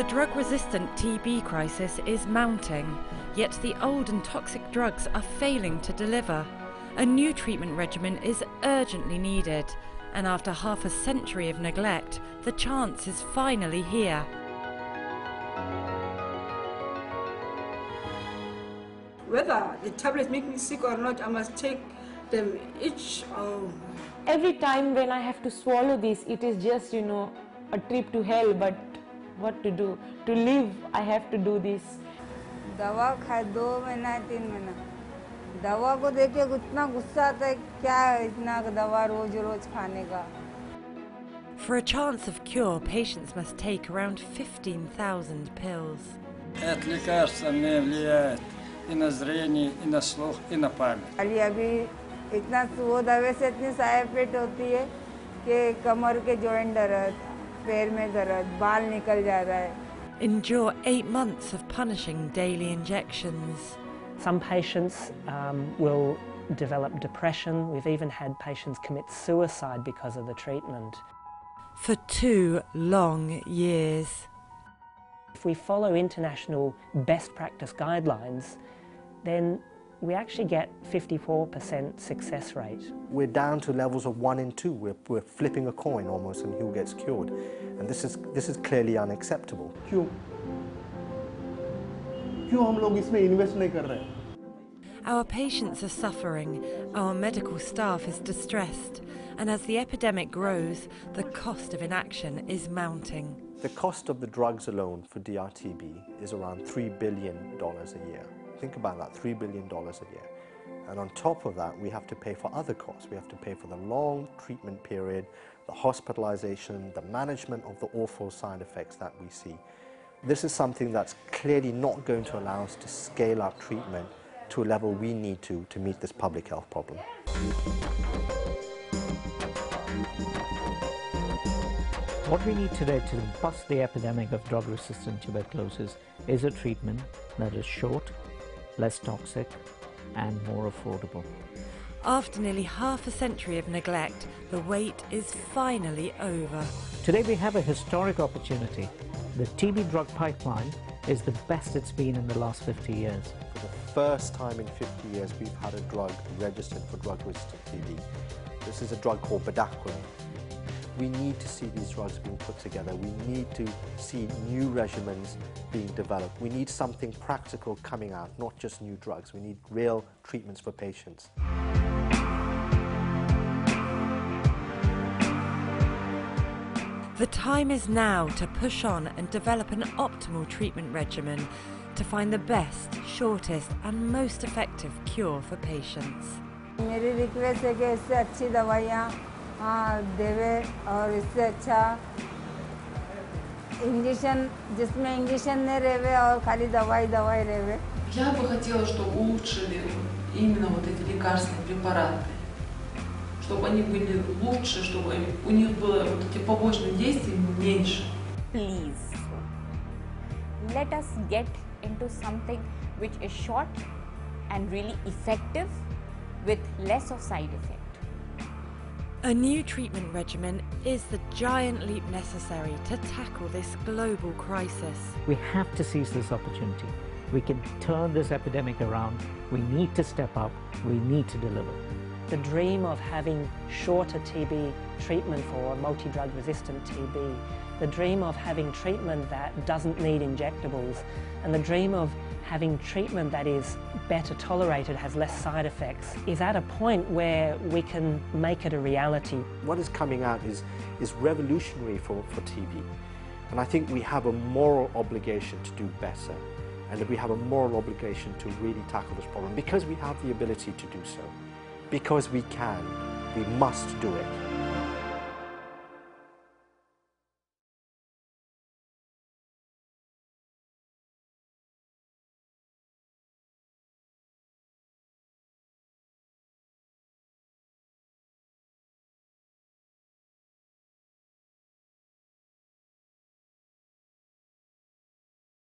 The drug-resistant TB crisis is mounting, yet the old and toxic drugs are failing to deliver. A new treatment regimen is urgently needed, and after half a century of neglect, the chance is finally here. Whether the tablets make me sick or not, I must take them each. Every time when I have to swallow this, it is just, a trip to hell, but what to do? To live, I have to do this. दवा खाए 2 महीना 3 महीना दवा को देखे इतना गुस्सा आता है क्या इतना दवा रोज रोज खाने का. For a chance of cure, patients must take around 15,000 pills. Это лекарство мне влияет и на зрение, и на слух, и на память. अभी इतना वो दवा से इतनी साइड इफेक्ट होती है कि कमर के जॉइंट दर्द, पैर में दर्द, बाल निकल जा रहा है. Endure 8 months of punishing daily injections. Some patients will develop depression. We've even had patients commit suicide because of the treatment. For 2 long years. If we follow international best practice guidelines, then we actually get 54% success rate. We're down to levels of 1 in 2. We're flipping a coin almost and who gets cured. And this is clearly unacceptable. क्यों हम लोग इसमें invest नहीं कर रहे? Our patients are suffering, our medical staff is distressed, and as the epidemic grows, the cost of inaction is mounting. The cost of the drugs alone for DRTB is around $3 billion a year. Think about that, $3 billion a year. And on top of that, we have to pay for other costs. We have to pay for the long treatment period, the hospitalization, the management of the awful side effects that we see. This is something that's clearly not going to allow us to scale up treatment to a level we need to meet this public health problem. What we need today to bust the epidemic of drug-resistant tuberculosis is a treatment that is short, less toxic, and more affordable. After nearly half a century of neglect, the wait is finally over. Today we have a historic opportunity. The TB drug pipeline is the best it's been in the last 50 years. For the first time in 50 years, we've had a drug registered for drug-resistant TB. This is a drug called bedaquiline. We need to see these drugs being put together. We need to see new regimens being developed. We need something practical coming out, not just new drugs. We need real treatments for patients. The time is now to push on and develop an optimal treatment regimen to find the best, shortest and most effective cure for patients. मेरी request है कि इससे अच्छी दवाइयाँ देवे और इससे अच्छा इंजेक्शन जिसमें इंजेक्शन नहीं रहेवे और खाली दवाई रहेवे. Я бы хотела, чтобы улучшили именно вот эти лекарственные препараты, чтобы они были лучше, чтобы у них было вот эти побочных действий меньше. Please, let us get into something which is short and really effective with less of side effect. A new treatment regimen is the giant leap necessary to tackle this global crisis. We have to seize this opportunity. We can turn this epidemic around. We need to step up. We need to deliver. The dream of having shorter TB treatment for multi-drug resistant TB, the dream of having treatment that doesn't need injectables, and the dream of having treatment that is better tolerated, has less side effects, is at a point where we can make it a reality. What is coming out is revolutionary for TB. And I think we have a moral obligation to do better. And that we have a moral obligation to really tackle this problem because we have the ability to do so. Because we can, we must do it.